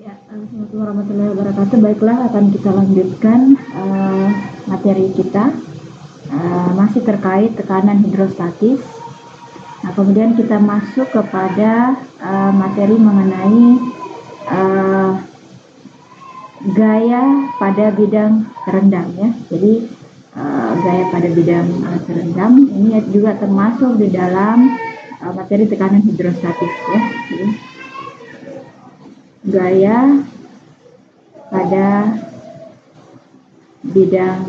Ya, Assalamualaikum warahmatullahi wabarakatuh. Baiklah, akan kita lanjutkan materi kita masih terkait tekanan hidrostatis. Nah, kemudian kita masuk kepada materi mengenai gaya pada bidang terendam ya. Jadi gaya pada bidang terendam ini juga termasuk di dalam materi tekanan hidrostatis ya. Jadi, gaya pada bidang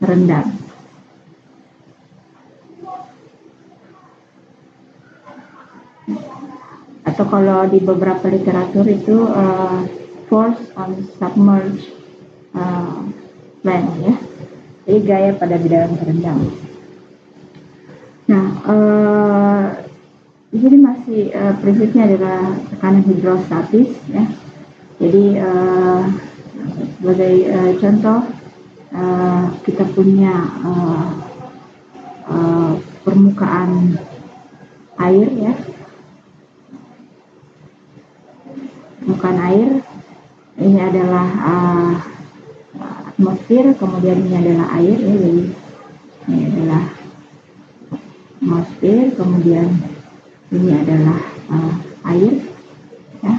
terendam. Atau kalau di beberapa literatur itu force on submerged land ya. Jadi gaya pada bidang terendam. Nah, di sini masih prinsipnya adalah tekanan hidrostatis ya. Jadi sebagai contoh kita punya permukaan air ya. Permukaan air ini adalah atmosfer, kemudian ini adalah air ya. Jadi ini adalah atmosfer, kemudian ini adalah air ya.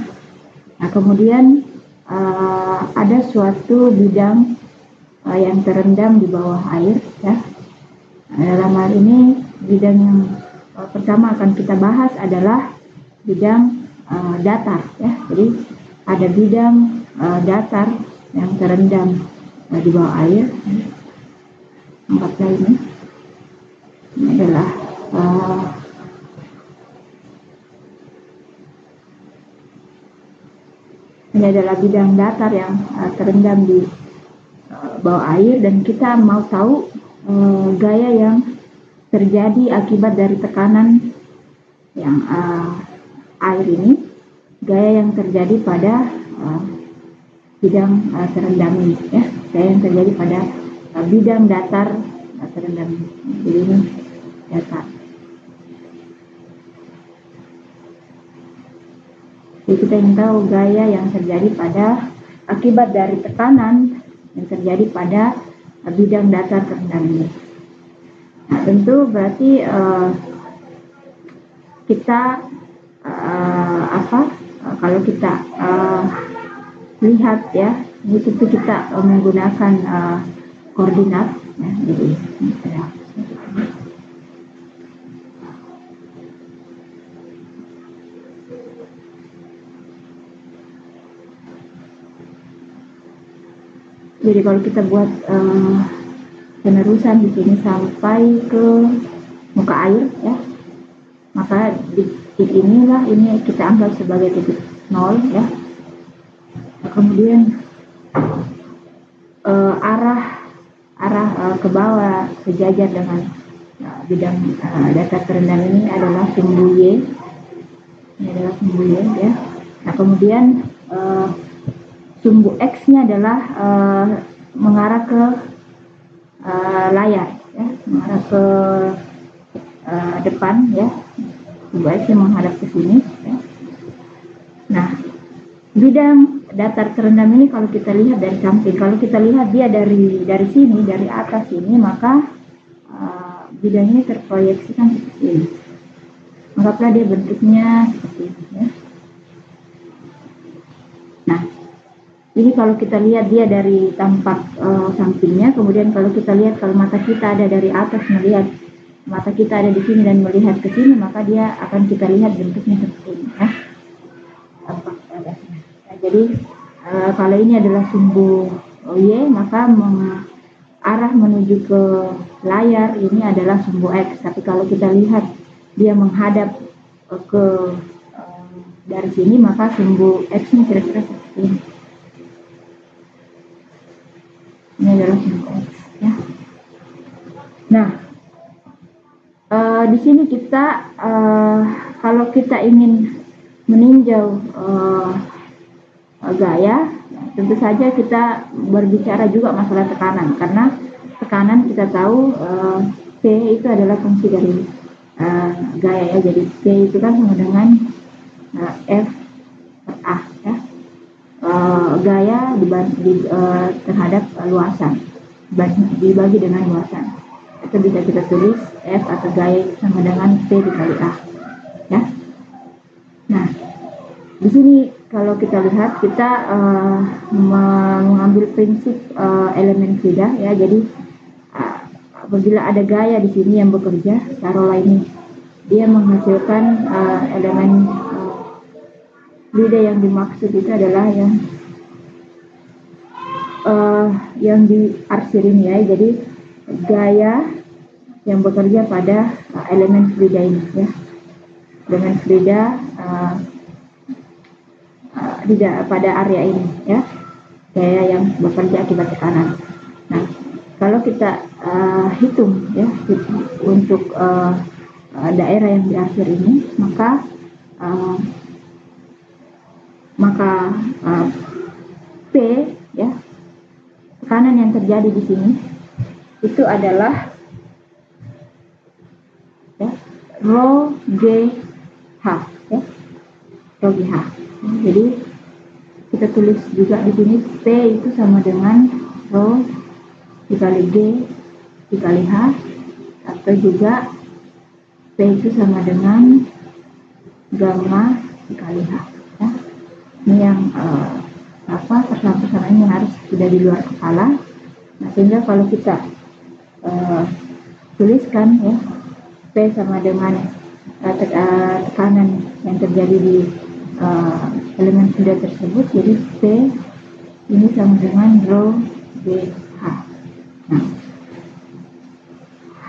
Nah, kemudian ada suatu bidang yang terendam di bawah air ya. Nah, dalam hal ini bidang yang pertama akan kita bahas adalah bidang datar ya. Jadi ada bidang datar yang terendam di bawah air. Anggaplah ini adalah ini adalah bidang datar yang terendam di bawah air, dan kita mau tahu gaya yang terjadi akibat dari tekanan yang air ini, gaya yang terjadi pada bidang terendam ini ya, gaya yang terjadi pada bidang datar terendam ini. Jadi ini datar. Jadi kita ingin tahu gaya yang terjadi pada akibat dari tekanan yang terjadi pada bidang datar terendam ini. Nah, tentu berarti kita kalau kita lihat ya, ini tentu kita menggunakan koordinat ya. Jadi ya. Jadi kalau kita buat penerusan di sini sampai ke muka air ya, maka di titik inilah ini kita anggap sebagai titik 0 ya. Kemudian arah ke bawah sejajar dengan bidang datar terendam ini adalah sumbu Y. Ini adalah sumbu Y ya. Nah, kemudian sumbu X-nya adalah mengarah ke layar ya, mengarah ke depan ya. Sumbu X-nya menghadap ke sini ya. Nah, bidang datar terendam ini kalau kita lihat dari samping, kalau kita lihat dia dari sini, dari atas ini, maka bidang ini terproyeksikan seperti ini. Anggaplah dia bentuknya seperti ini ya. Nah, ini kalau kita lihat dia dari tampak sampingnya, kemudian kalau kita lihat, kalau mata kita ada dari atas melihat, mata kita ada di sini dan melihat ke sini, maka dia akan kita lihat bentuknya seperti ini ya. Tampak ada. Nah, jadi kalau ini adalah sumbu Y, maka arah menuju ke layar ini adalah sumbu X. Tapi kalau kita lihat dia menghadap ke dari sini, maka sumbu X ini kira-kira seperti ini. Ini adalah sumbu X ya. Nah, di sini kita kalau kita ingin meninjau gaya, tentu saja kita berbicara juga masalah tekanan, karena tekanan kita tahu P itu adalah fungsi dari gaya ya. Jadi P itu kan sama dengan F per A ya. Gaya terhadap luasan dibagi dengan luasan. Itu bisa kita tulis F atau gaya itu sama dengan P dikali A ya. Nah, di sini kalau kita lihat kita mengambil prinsip elemen fluida ya. Jadi apabila ada gaya di sini yang bekerja, taruhlah ini dia menghasilkan elemen fluida yang dimaksud itu adalah yang diarsir ini ya. Jadi gaya yang bekerja pada elemen fluida ini ya. Elemen fluida pada area ini ya. Gaya yang bekerja akibat tekanan. Nah, kalau kita hitung ya untuk daerah yang diarsir ini, maka P ya, tekanan yang terjadi di sini itu adalah ya, rho GH ya, rho GH. Jadi kita tulis juga di sini P itu sama dengan rho dikali G dikali H, atau juga P itu sama dengan gamma dikali H ya. Ini yang persamaan yang harus sudah di luar kepala. Nah, sehingga kalau kita tuliskan ya P sama dengan tekanan yang terjadi di elemen fluida tersebut, jadi P ini sama dengan rho GH. Nah,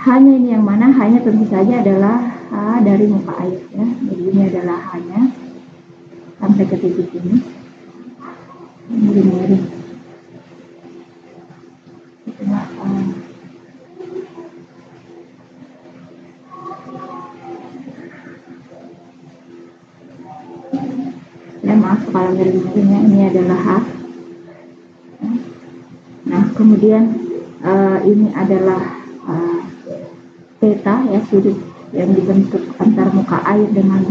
hanya ini yang mana? Hanya tentu saja adalah H dari muka air ya. Jadi ini adalah hanya sampai ke titik ini. Ini ya, maaf kalau miring-miringnya, ini adalah H. Nah, kemudian ini adalah theta ya, sudut yang dibentuk antar muka air dengan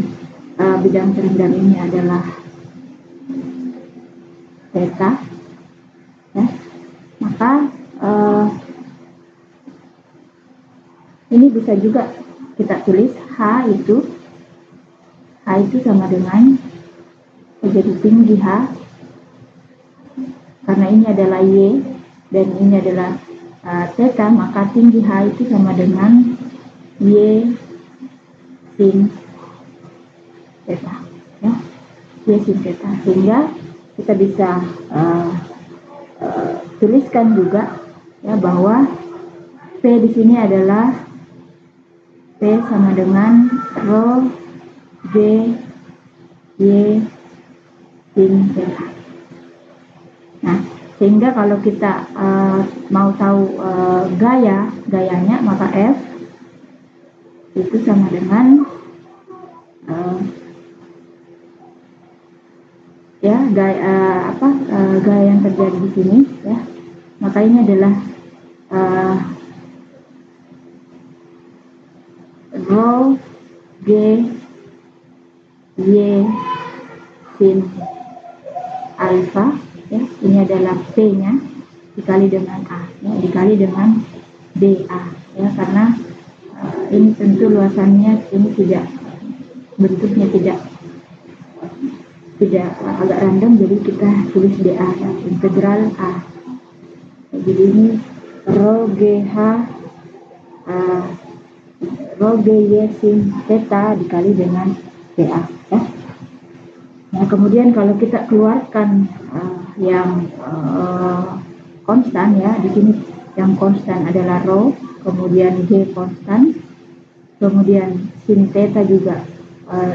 bidang terendam ini adalah theta ya. Maka ini bisa juga kita tulis H itu sama dengan, jadi tinggi H karena ini adalah Y dan ini adalah theta, maka tinggi H itu sama dengan Y sin theta ya, Y sin theta. Sehingga kita bisa tuliskan juga ya bahwa P di sini adalah P sama dengan rho G Y sin theta. Nah, sehingga kalau kita mau tahu gayanya, maka F itu sama dengan ya gaya yang terjadi di sini ya. Maka ini adalah rho G Y sin alfa ya. Ini adalah P-nya dikali dengan A ya, dikali dengan BA ya, karena ini tentu luasannya ini bentuknya tidak agak random, jadi kita tulis DA ya, integral A. Jadi ini rho GH rho GY sin theta dikali dengan BA ya. Nah, kemudian kalau kita keluarkan yang konstan ya, di sini yang konstan adalah rho, kemudian G konstan, kemudian sin theta juga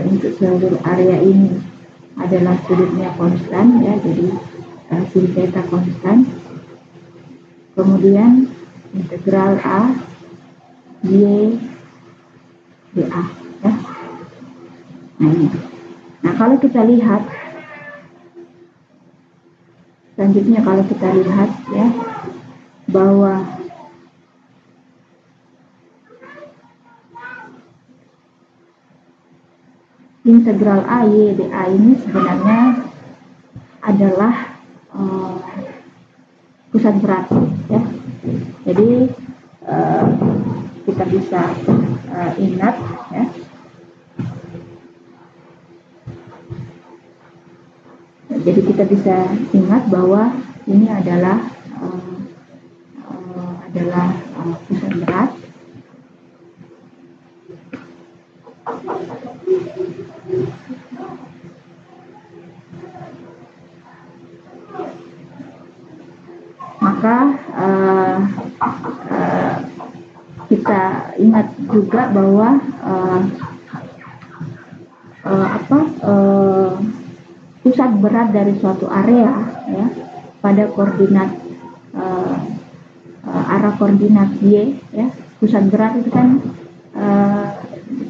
untuk seluruh area ini adalah sudutnya konstan ya, jadi sin theta konstan, kemudian integral A Y dA ya. Nah, ini. Nah, kalau kita lihat selanjutnya, kalau kita lihat ya bahwa integral A Y dA ini sebenarnya adalah pusat berat ya. Jadi kita bisa ingat ya. Jadi kita bisa ingat bahwa ini adalah pusat berat. Maka kita ingat juga bahwa pusat berat dari suatu area ya pada koordinat arah koordinat Y ya, pusat berat itu kan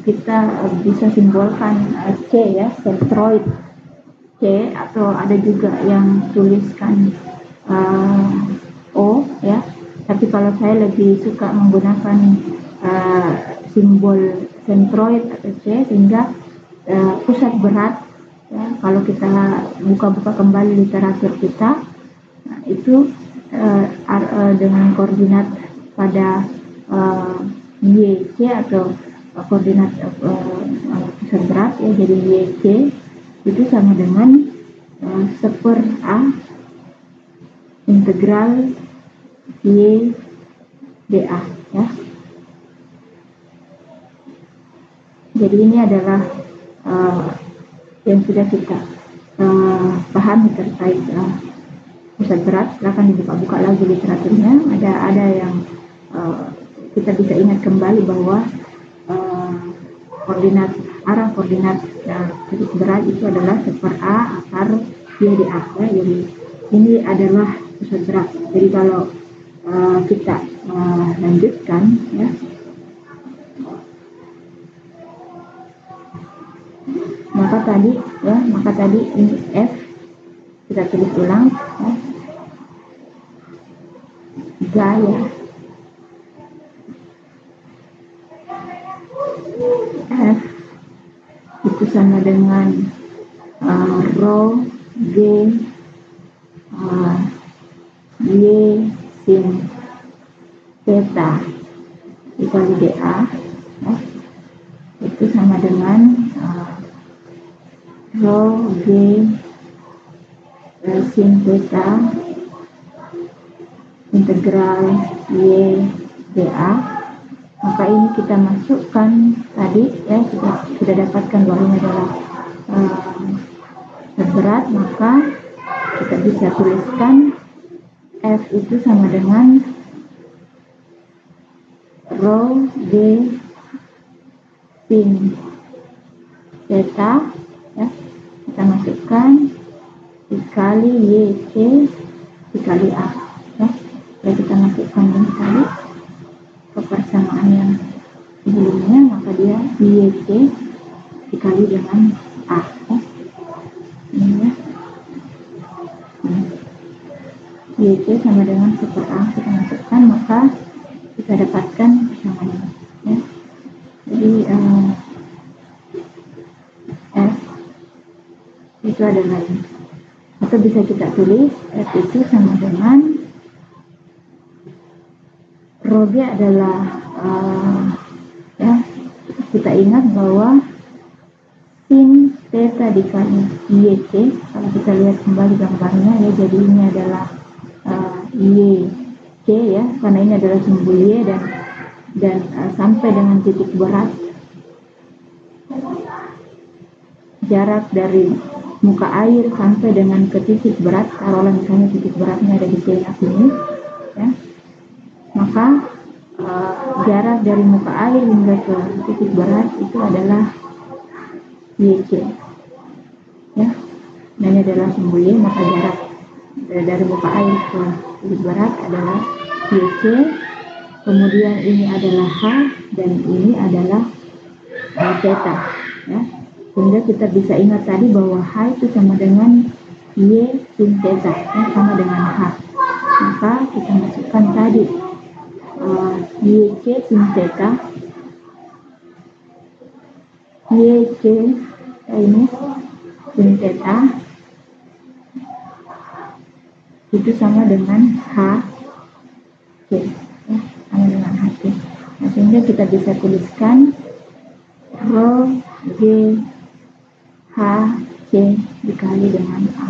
kita bisa simbolkan C ya, centroid C, atau ada juga yang tuliskan O ya, tapi kalau saya lebih suka menggunakan simbol centroid atau C, sehingga pusat berat ya, kalau kita buka-buka kembali literatur kita, nah, itu dengan koordinat pada YC atau koordinat pusat berat ya, jadi YC itu sama dengan 1/A integral Y dA ya. Jadi ini adalah yang sudah kita pahami terkait pusat berat. Silakan dibuka-buka lagi literaturnya. Ada yang kita bisa ingat kembali bahwa arah koordinat titik berat itu adalah 1/A akar Y dA ya. Jadi ini adalah pusat berat. Jadi kalau kita lanjutkan ya, maka tadi ini F kita tulis ulang ya, gaya F itu sama dengan rho G Y sin theta dikali dA ya, itu sama dengan rho G sin theta integral Y dA. Maka ini kita masukkan tadi ya, kita sudah dapatkan bahwa ini adalah berat, maka kita bisa tuliskan F itu sama dengan rho G sin theta ya, kita masukkan dikali YC dikali A ya. Jadi kita masukkan ini tadi ke persamaan yang sebelumnya, maka dia YC dikali dengan A ya. Ini ya. YC sama dengan 1/A kita masukkan, maka kita dapatkan persamaan ini ya. Jadi F itu adalah ini, atau bisa kita tulis F itu sama dengan rho G adalah ya, kita ingat bahwa sin theta dikali YC, kalau kita lihat kembali gambarnya ya, jadi ini adalah YC ya, karena ini adalah simbol Y dan sampai dengan titik berat, jarak dari muka air sampai dengan ke titik berat, taruhlah misalnya titik beratnya ada di sini ya, maka jarak dari muka air hingga ke titik berat itu adalah YC ya, dan ini adalah simbol Y, maka jarak dari muka air ke titik berat adalah YC, kemudian ini adalah H dan ini adalah theta ya, sehingga kita bisa ingat tadi bahwa H itu sama dengan Y sin theta ya, sama dengan H, maka kita masukkan tadi YC sin theta, YC ini sin theta itu sama dengan HC, ya, sama dengan HC. Nah, sehingga kita bisa tuliskan Rho G HC dikali dengan A.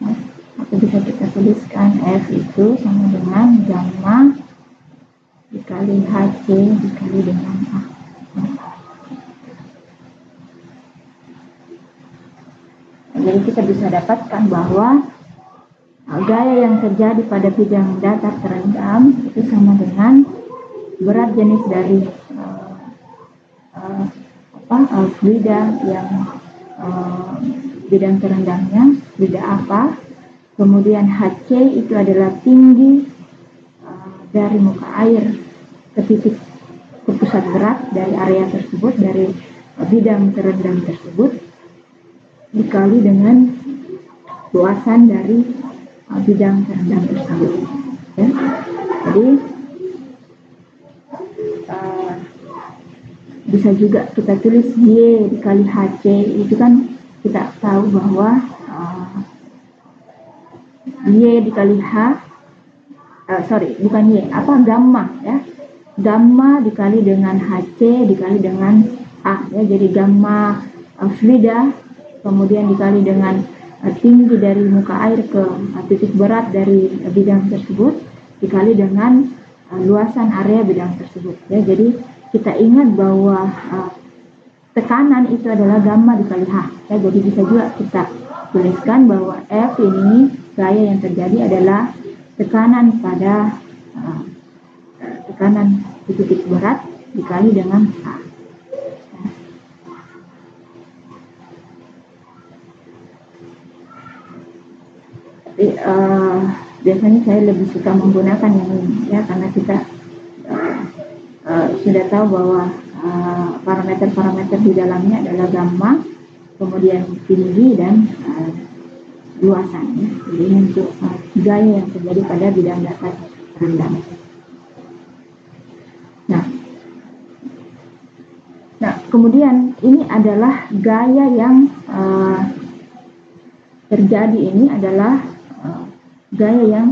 Ya, atau bisa kita tuliskan F itu sama dengan gamma dikali HC dikali dengan A. Jadi kita bisa dapatkan bahwa gaya yang terjadi pada bidang datar terendam itu sama dengan berat jenis dari fluida yang bidang terendamnya, fluida apa. Kemudian HC itu adalah tinggi dari muka air ke titik ke pusat berat dari area tersebut, dari bidang terendam tersebut, dikali dengan luasan dari bidang terendam tersebut. Ya. Jadi bisa juga kita tulis Y dikali HC, itu kan kita tahu bahwa Y dikali gamma, ya, gamma dikali dengan HC dikali dengan A, ya, jadi gamma fluida kemudian dikali dengan tinggi dari muka air ke titik berat dari bidang tersebut dikali dengan luasan area bidang tersebut, ya. Jadi kita ingat bahwa tekanan itu adalah gamma dikali H, ya. Jadi bisa juga kita tuliskan bahwa F ini gaya yang terjadi adalah tekanan pada tekanan di titik berat dikali dengan H. Tapi biasanya saya lebih suka menggunakan yang ini, ya, karena kita sudah tahu bahwa parameter-parameter di dalamnya adalah gamma, kemudian tinggi dan luasan, ya. Jadi untuk gaya yang terjadi pada bidang datar terendam. Nah, kemudian ini adalah gaya yang terjadi, ini adalah gaya yang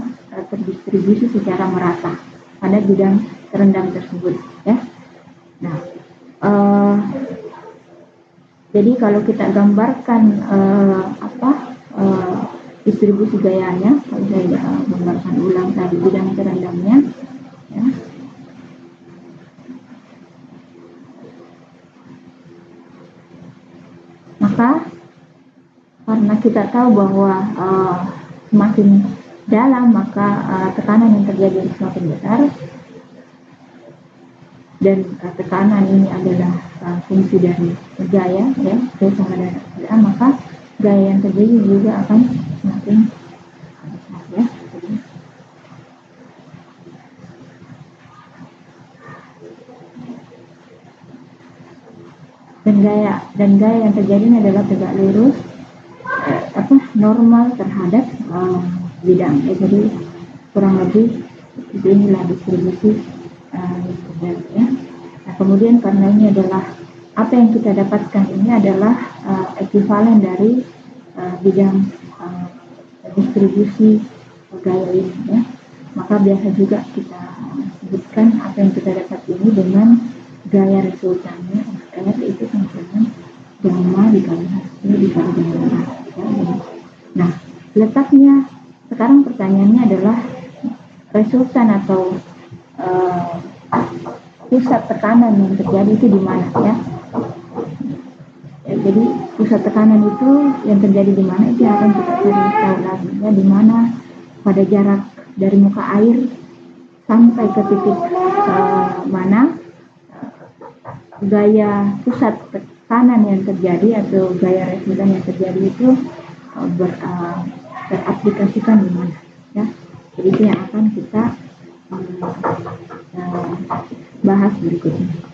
terdistribusi secara merata pada bidang terendam tersebut, ya. Nah, jadi kalau kita gambarkan distribusi gayanya, kalau saya gambarkan ulang tadi bidang terendamnya, ya. Maka karena kita tahu bahwa semakin dalam maka tekanan yang terjadi semakin besar, dan tekanan ini adalah fungsi dari gaya, ya, sama dengan A, maka gaya yang terjadi juga akan semakin besar, ya. Dan gaya yang terjadi ini adalah tegak lurus normal terhadap bidang, ya. Jadi kurang lebih inilah distribusi terjadi, ya. Nah, kemudian karena ini adalah apa yang kita dapatkan ini adalah ekuivalen dari bidang distribusi gaya ini, ya. Maka biasa juga kita sebutkan apa yang kita dapat ini dengan gaya resultannya, F itu sama dengan gamma dikali hasil dikali dengan A, ya. Nah, letaknya sekarang pertanyaannya adalah resultan atau pusat tekanan yang terjadi itu di mana, ya. Jadi pusat tekanan itu yang terjadi di mana itu akan kita cari tahu lagi, ya, di mana pada jarak dari muka air sampai ke titik mana gaya pusat tekanan yang terjadi atau gaya resultan yang terjadi itu teraplikasikan di mana, ya. Jadi itu yang akan kita bahas berikutnya.